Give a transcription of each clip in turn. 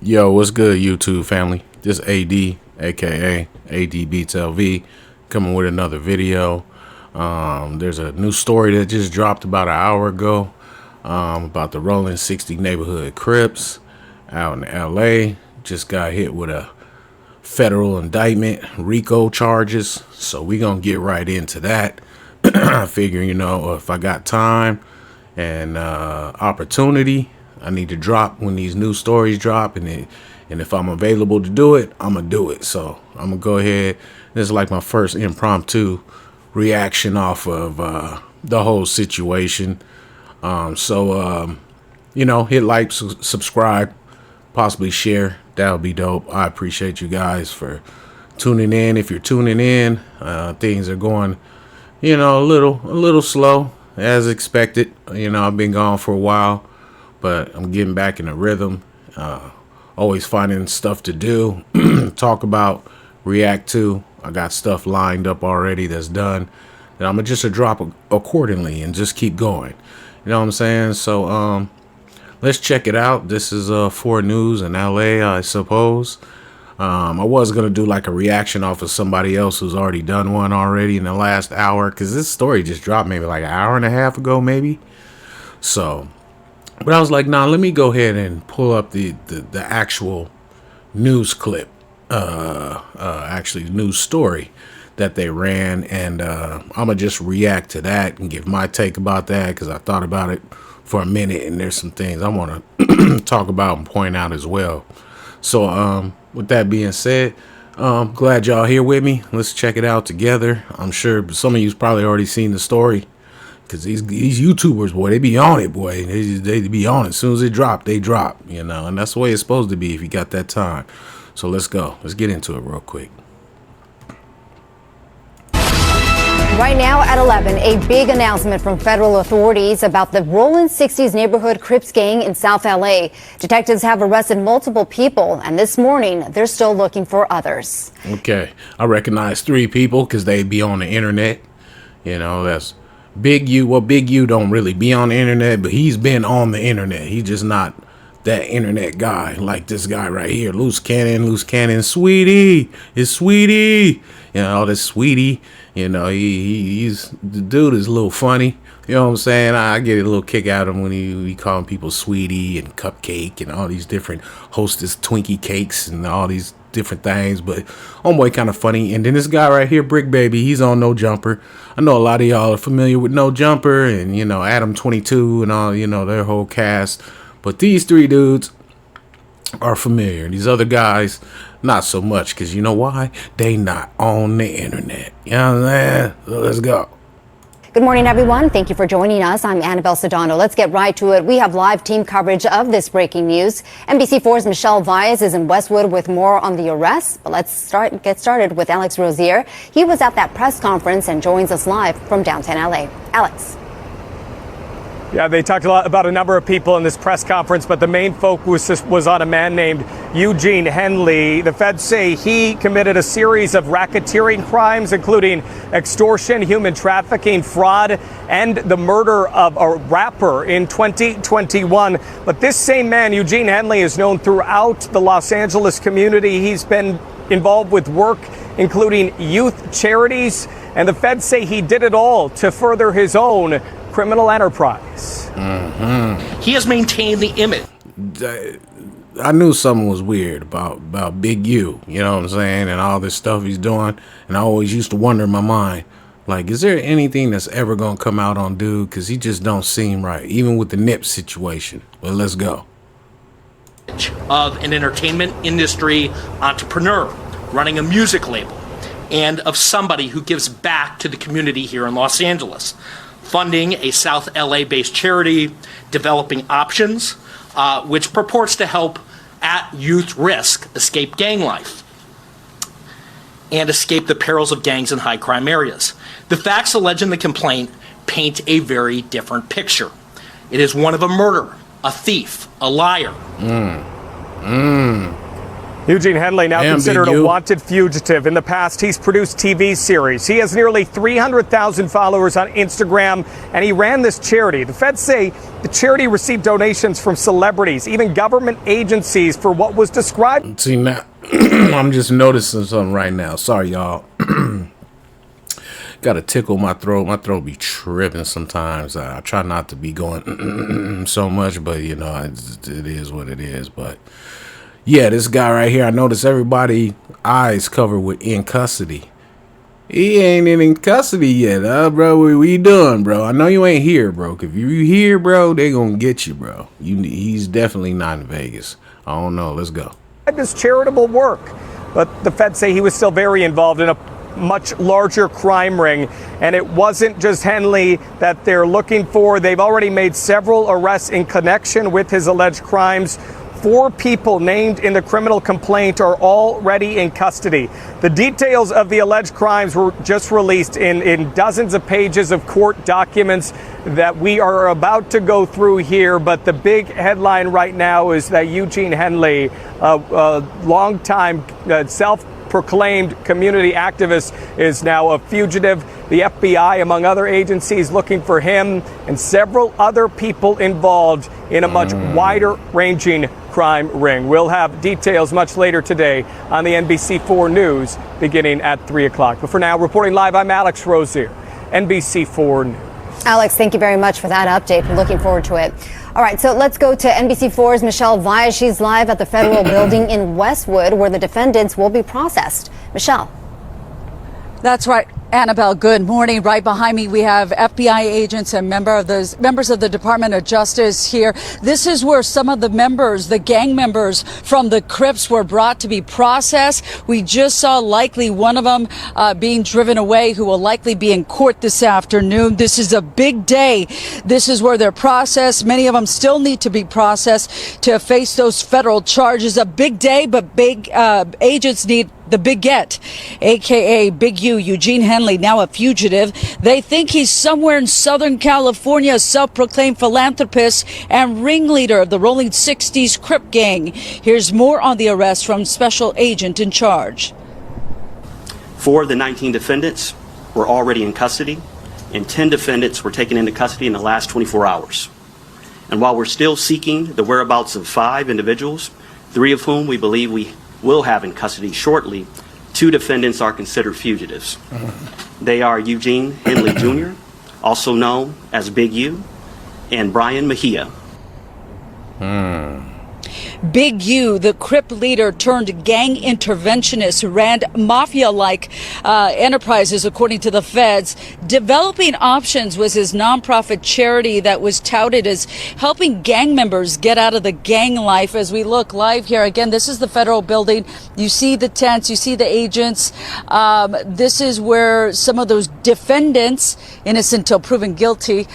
Yo, what's good, YouTube family? This AD, aka AD Beats LV, coming with another video. There's a new story that just dropped about an hour ago about the Rolling 60 neighborhood Crips out in LA. Just got hit with a federal indictment, Rico charges. So we gonna get right into that. I figure, if I got time and opportunity, I need to drop when these new stories drop, and if I'm available to do it, I'm gonna do it. So I'm gonna go ahead. This is like my first impromptu reaction off of the whole situation. Hit like, subscribe, possibly share. That would be dope. I appreciate you guys for tuning in. If you're tuning in, things are going, a little slow as expected. I've been gone for a while, but I'm getting back in the rhythm. Always finding stuff to do, talk about, react to. I got stuff lined up already that's done, and I'm just drop accordingly and just keep going. You know what I'm saying? So let's check it out. This is 4 News in LA, I suppose. I was gonna do like a reaction off of somebody else who's already done one already in the last hour, because this story just dropped maybe like an hour and a half ago, maybe. So. But I was like, nah, let me go ahead and pull up the actual news clip, actually news story that they ran. And I'm going to just react to that and give my take about that, because I thought about it for a minute. And there's some things I want to talk about and point out as well. So with that being said, glad y'all here with me. Let's check it out together. I'm sure some of you's probably already seen the story. Because these YouTubers, boy, they be on it, boy. They be on it. As soon as it drop, they drop, and that's the way it's supposed to be if you got that time. So let's go. Let's get into it real quick. Right now at 11, a big announcement from federal authorities about the Rolling 60s neighborhood Crips gang in South LA. Detectives have arrested multiple people, and this morning they're still looking for others. Okay, I recognize 3 people because they be on the internet. That's Big U. Well, Big U don't really be on the internet, but he's been on the internet. He's just not that internet guy like this guy right here, Luce Cannon, Sweetie, it's Sweetie. All this Sweetie. He's the dude is a little funny. You know what I'm saying? I get a little kick out of him when he calling people Sweetie and Cupcake and all these different Hostess Twinkie cakes and all these different things. But homeboy kind of funny. And then this guy right here, Bricc Baby, he's on No Jumper. I know a lot of y'all are familiar with No Jumper and Adam 22 and all, their whole cast. But these 3 dudes are familiar. These other guys, not so much, because you know why? They not on the internet. You know what I'm saying? So let's go. Good morning, everyone. Thank you for joining us. I'm Annabelle Sedano. Let's get right to it. We have live team coverage of this breaking news. NBC4's Michelle Vyas is in Westwood with more on the arrest. But let's get started with Alex Rozier. He was at that press conference and joins us live from downtown LA. Alex. Yeah, they talked a lot about a number of people in this press conference, but the main focus was on a man named Eugene Henley. The feds say he committed a series of racketeering crimes, including extortion, human trafficking, fraud, and the murder of a rapper in 2021. But this same man, Eugene Henley, is known throughout the Los Angeles community. He's been involved with work including youth charities, and the feds say he did it all to further his own criminal enterprise. He has maintained the image. I knew something was weird about Big U, you know what I'm saying, and all this stuff he's doing. And I always used to wonder in my mind, like, is there anything that's ever going to come out on dude? Because he just don't seem right, even with the Nip situation. But let's go. Of an entertainment industry entrepreneur running a music label, and of somebody who gives back to the community here in Los Angeles, funding a South LA-based charity, developing options, which purports to help at-youth risk escape gang life and escape the perils of gangs in high-crime areas. The facts alleged in the complaint paint a very different picture. It is one of a murderer, a thief, a liar. Eugene Henley, now Damn, considered Big a U. wanted fugitive. In the past, he's produced TV series. He has nearly 300,000 followers on Instagram, and he ran this charity. The feds say the charity received donations from celebrities, even government agencies, for what was described. See, now, I'm just noticing something right now. Sorry, y'all. Got to tickle my throat. My throat be tripping sometimes. I try not to be going so much, but, you know, it is what it is. But, yeah, this guy right here, I noticed everybody eyes covered with in custody. He ain't in custody yet, bro. What you doing, bro? I know you ain't here, bro. If you here, bro, they gonna get you, bro. He's definitely not in Vegas. I don't know. Let's go. His charitable work, but the feds say he was still very involved in a much larger crime ring, and it wasn't just Henley that they're looking for. They've already made several arrests in connection with his alleged crimes. 4 people named in the criminal complaint are already in custody. The details of the alleged crimes were just released in dozens of pages of court documents that we are about to go through here. But the big headline right now is that Eugene Henley, a longtime self-proclaimed community activist, is now a fugitive. The FBI, among other agencies, looking for him and several other people involved in a much wider-ranging crime ring. We'll have details much later today on the NBC4 News beginning at 3 o'clock. But for now, reporting live, I'm Alex Rozier, NBC4 News. Alex, thank you very much for that update. We're looking forward to it. All right, so let's go to NBC4's Michelle Vyas. She's live at the federal building in Westwood, where the defendants will be processed. Michelle. That's right, Annabelle. Good morning. Right behind me, we have FBI agents and members of the Department of Justice here. This is where some of the members, the gang members from the Crips, were brought to be processed. We just saw likely one of them being driven away, who will likely be in court this afternoon. This is a big day. This is where they're processed. Many of them still need to be processed to face those federal charges. A big day, but big agents need the Big Get, a.k.a. Big U, Eugene Henley, now a fugitive. They think he's somewhere in Southern California, a self-proclaimed philanthropist and ringleader of the Rolling 60s Crip gang. Here's more on the arrest from Special Agent in charge. 4 of the 19 defendants were already in custody, and 10 defendants were taken into custody in the last 24 hours. And while we're still seeking the whereabouts of 5 individuals, 3 of whom we believe we will have in custody shortly, 2 defendants are considered fugitives. They are Eugene Henley Jr., also known as Big U, and Brian Mejia. Big U, the Crip leader turned gang interventionist who ran mafia-like enterprises, according to the feds. Developing Options was his nonprofit charity that was touted as helping gang members get out of the gang life. As we look live here, again, this is the federal building. You see the tents, you see the agents. This is where some of those defendants, innocent until proven guilty,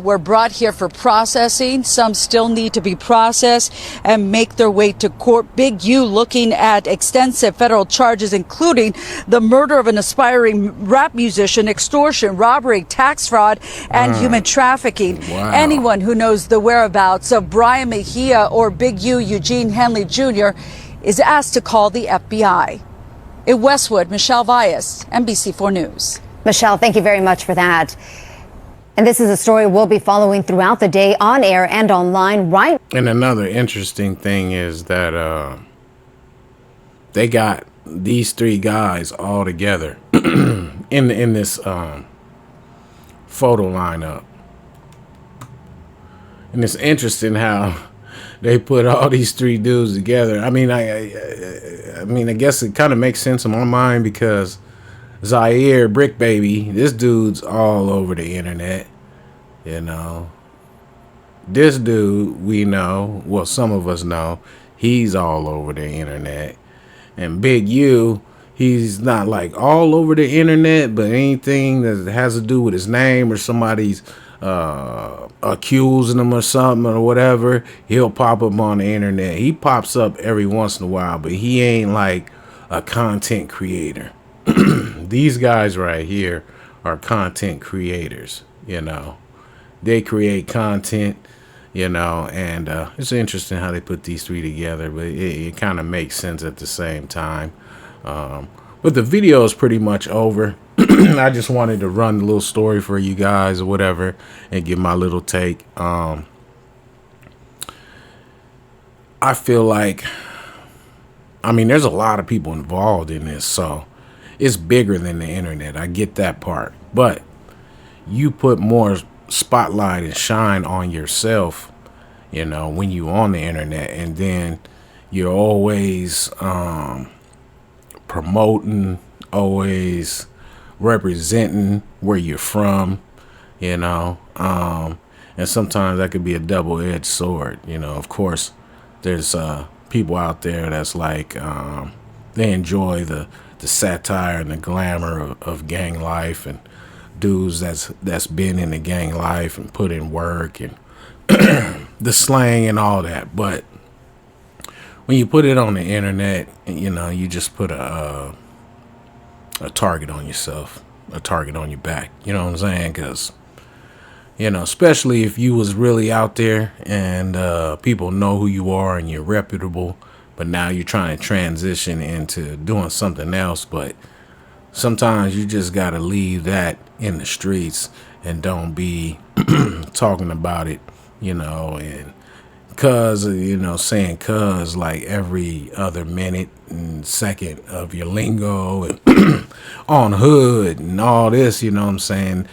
were brought here for processing. Some still need to be processed and make their way to court. Big U looking at extensive federal charges, including the murder of an aspiring rap musician, extortion, robbery, tax fraud, and human trafficking. Wow. Anyone who knows the whereabouts of Brian Mejia or Big U, Eugene Henley Jr., is asked to call the FBI. In Westwood, Michelle Vyas, NBC4 News. Michelle, thank you very much for that. And this is a story we'll be following throughout the day on air and online right. And another interesting thing is that they got these 3 guys all together in this photo lineup. And it's interesting how they put all these 3 dudes together. I mean, I guess it kind of makes sense in my mind because Zaire, Bricc baby, this dude's all over the internet, you know. This dude, we know, well, some of us know, he's all over the internet. And Big U, he's not like all over the internet, but anything that has to do with his name or somebody's accusing him or something or whatever, he'll pop up on the internet. He pops up every once in a while, but he ain't like a content creator. These guys right here are content creators, you know. They create content, you know, and it's interesting how they put these three together, but it kind of makes sense at the same time. But the video is pretty much over. I just wanted to run a little story for you guys or whatever and give my little take. I feel like, I mean, there's a lot of people involved in this, so it's bigger than the internet. I get that part, but you put more spotlight and shine on yourself, you know, when you on the internet, and then you're always promoting, always representing where you're from, you know, and sometimes that could be a double-edged sword. You know, of course, there's people out there that's like they enjoy the satire and the glamour of gang life, and dudes that's been in the gang life and put in work and the slang and all that. But when you put it on the internet, you know, you just put a target on yourself, a target on your back. You know what I'm saying? Because, you know, especially if you was really out there and people know who you are and you're reputable, but now you're trying to transition into doing something else. But sometimes you just got to leave that in the streets and don't be talking about it, you know, and saying cuz like every other minute and second of your lingo and on hood and all this, you know what I'm saying?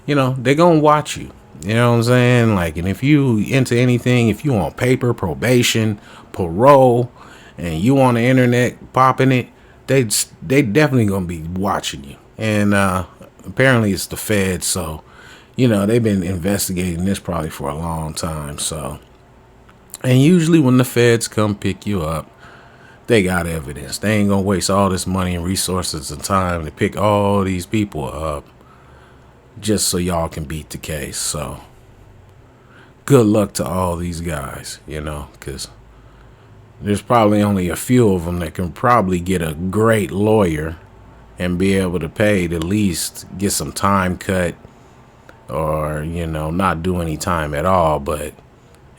You know, they're going to watch you. You know what I'm saying? Like, and if you into anything, if you on paper, probation, parole, and you on the internet popping it, they definitely going to be watching you. And apparently it's the feds, so, you know, they've been investigating this probably for a long time, so. And usually when the feds come pick you up, they got evidence. They ain't gonna waste all this money and resources and time to pick all these people up just so y'all can beat the case. So good luck to all these guys, you know, because there's probably only a few of them that can probably get a great lawyer and be able to pay to at least get some time cut or, you know, not do any time at all.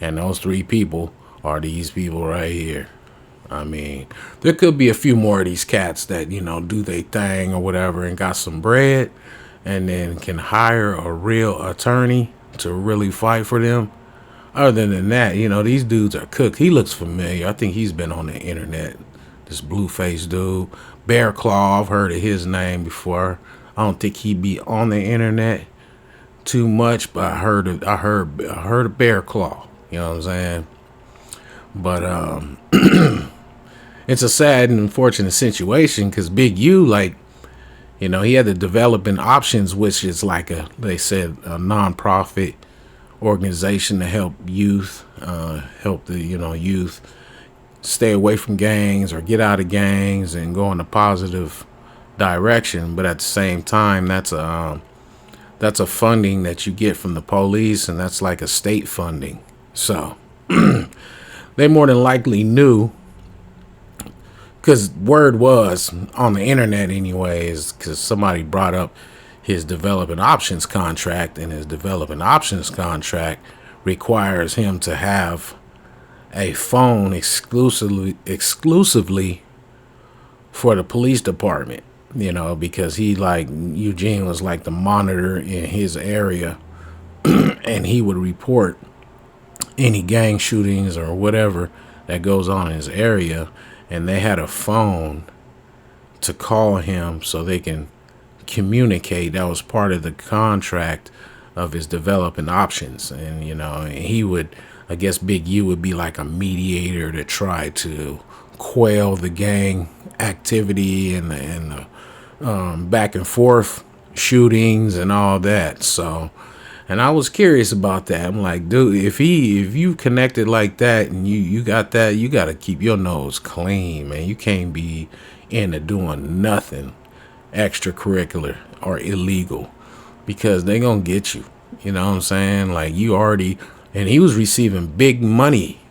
And those three people are these people right here. I mean, there could be a few more of these cats that, you know, do their thing or whatever and got some bread and then can hire a real attorney to really fight for them. Other than that, you know, these dudes are cooked. He looks familiar. I think he's been on the internet. This blue-faced dude. Bear Claw, I've heard of his name before. I don't think he'd be on the internet too much, but I heard of Bear Claw. You know what I'm saying? But it's a sad and unfortunate situation because Big U, like, you know, he had the Developing Options, which is like they said, a nonprofit organization to help youth, help the, you know, youth stay away from gangs or get out of gangs and go in a positive direction. But at the same time, that's a funding that you get from the police, and that's like a state funding. So they more than likely knew, because word was on the internet anyways, because somebody brought up his Developing Options contract, and his Developing Options contract requires him to have a phone exclusively for the police department, you know, because he, like, Eugene was like the monitor in his area and he would report any gang shootings or whatever that goes on in his area, and they had a phone to call him so they can communicate. That was part of the contract of his Developing Options. And, you know, he would, I guess Big U would be like a mediator to try to quell the gang activity and the back and forth shootings and all that. So, and I was curious about that. I'm like, dude, if you connected like that and you got that, you got to keep your nose clean, man. You can't be into doing nothing extracurricular or illegal, because they gonna get you. You know what I'm saying? Like, you already, and he was receiving big money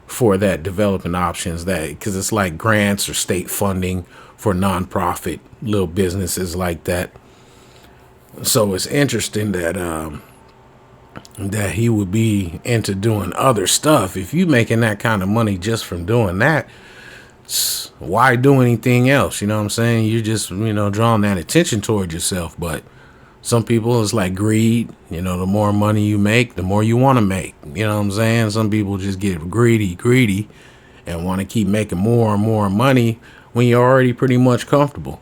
for that Developing Options, that because it's like grants or state funding for nonprofit little businesses like that. So it's interesting that that he would be into doing other stuff. If you making that kind of money just from doing that, why do anything else? You know what I'm saying? You're just, drawing that attention toward yourself. But some people, it's like greed. The more money you make, the more you want to make. You know what I'm saying? Some people just get greedy, and want to keep making more and more money when you're already pretty much comfortable.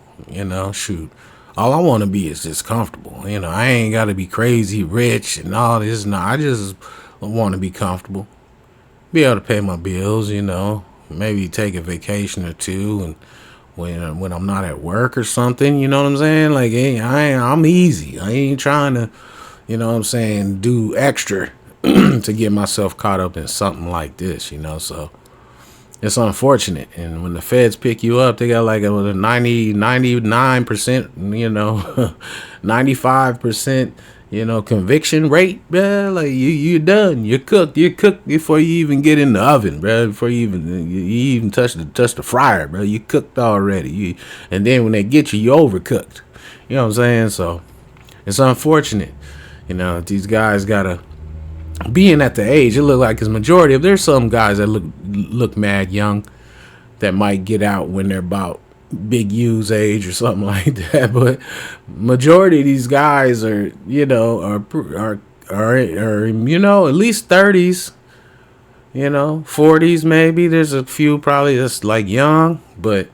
Shoot. All I want to be is just comfortable. I ain't got to be crazy rich and all this. No, I just want to be comfortable. Be able to pay my bills, maybe take a vacation or two, and when I'm not at work or something, you know what I'm saying? Like, hey, I'm easy. I ain't trying to, do extra to get myself caught up in something like this, so it's unfortunate. And when the feds pick you up, they got like a 99%, 95%, conviction rate, bruh. Like you're done. You're cooked before you even get in the oven, bruh. Before you even touch the fryer, bruh. You cooked already. And then when they get you, you overcooked. You know what I'm saying? So it's unfortunate. These guys gotta, being at the age, it look like his majority of, there's some guys that look mad young that might get out when they're about Big U's age or something like that, but majority of these guys are at least 30s, 40s maybe. There's a few probably that's like young, but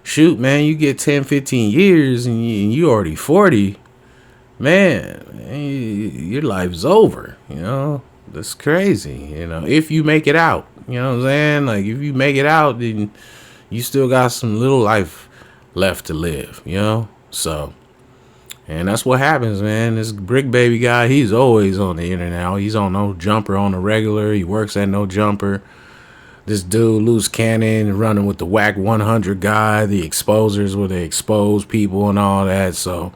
shoot, man, you get 10-15 years and you already 40. Man, your life's over, That's crazy, if you make it out, you know what I'm saying? Like, if you make it out, then you still got some little life left to live, So, and that's what happens, man. This Bricc baby guy, he's always on the internet. He's on No Jumper on the regular. He works at No Jumper. This dude, Luce Cannon, running with the Whack 100 guy, the exposers where they expose people and all that, so...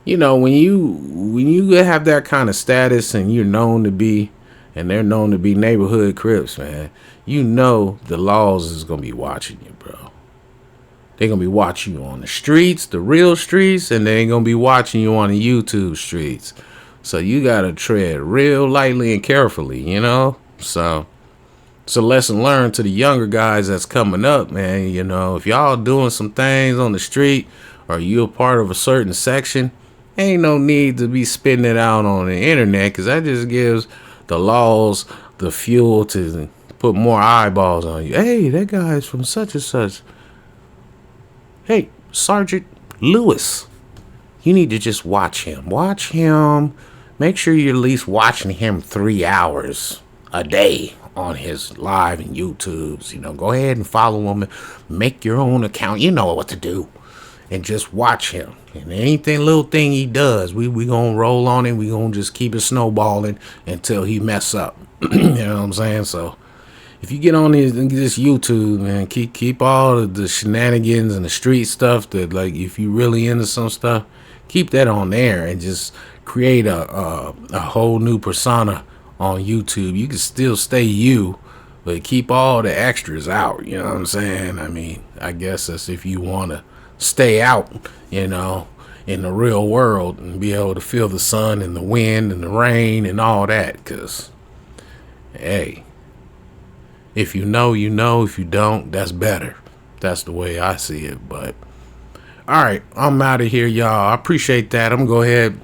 when you have that kind of status and you're known to be, and they're known to be neighborhood Crips, man, the laws is going to be watching you, bro. They're going to be watching you on the streets, the real streets, and they ain't going to be watching you on the YouTube streets. So you got to tread real lightly and carefully, So it's a lesson learned to the younger guys that's coming up, man. If y'all doing some things on the street or you a part of a certain section, ain't no need to be spitting it out on the internet, because that just gives the laws the fuel to put more eyeballs on you. Hey, that guy's from such and such. Hey, Sergeant Lewis, you need to just watch him. Watch him. Make sure you're at least watching him 3 hours a day on his live and YouTubes. Go ahead and follow him. Make your own account. You know what to do. And just watch him. And anything, little thing he does, we gonna roll on it. We gonna just keep it snowballing until he mess up. You know what I'm saying? So if you get on this YouTube, man, keep all the shenanigans and the street stuff that, like, if you really into some stuff, keep that on there and just create a whole new persona on YouTube. You can still stay you, but keep all the extras out. You know what I'm saying? I mean, I guess that's if you want to stay out, in the real world and be able to feel the sun and the wind and the rain and all that. Because, hey, if you know, if you don't, that's better. That's the way I see it. But all right, I'm out of here, y'all. I appreciate that. I'm gonna go ahead,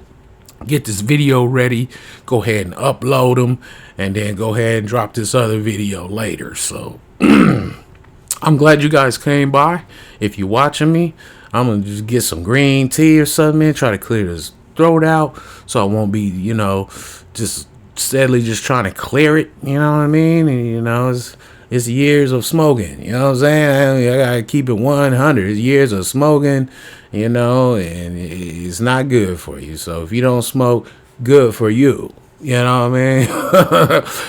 get this video ready, go ahead and upload them, and then go ahead and drop this other video later. So I'm glad you guys came by. If you're watching me, I'm going to just get some green tea or something, man. Try to clear this throat out so I won't be, just steadily just trying to clear it. You know what I mean? And, it's years of smoking. You know what I'm saying? I got to keep it 100. It's years of smoking, and it's not good for you. So if you don't smoke, good for you. You know what I mean?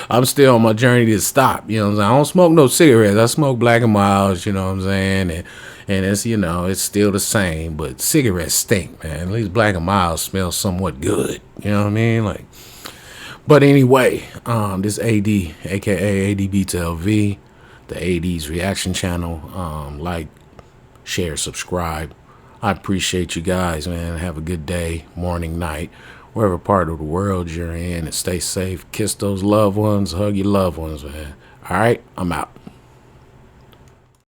I'm still on my journey to stop. You know what I'm saying? I don't smoke no cigarettes. I smoke Black and Milds, you know what I'm saying? And it's, it's still the same, but cigarettes stink, man. At least Black and Milds smell somewhat good. You know what I mean? But anyway, this AD, aka ADB the AD's reaction channel. Like, share, subscribe. I appreciate you guys, man. Have a good day, morning, night, wherever part of the world you're in, and stay safe. Kiss those loved ones, hug your loved ones, man. All right, I'm out.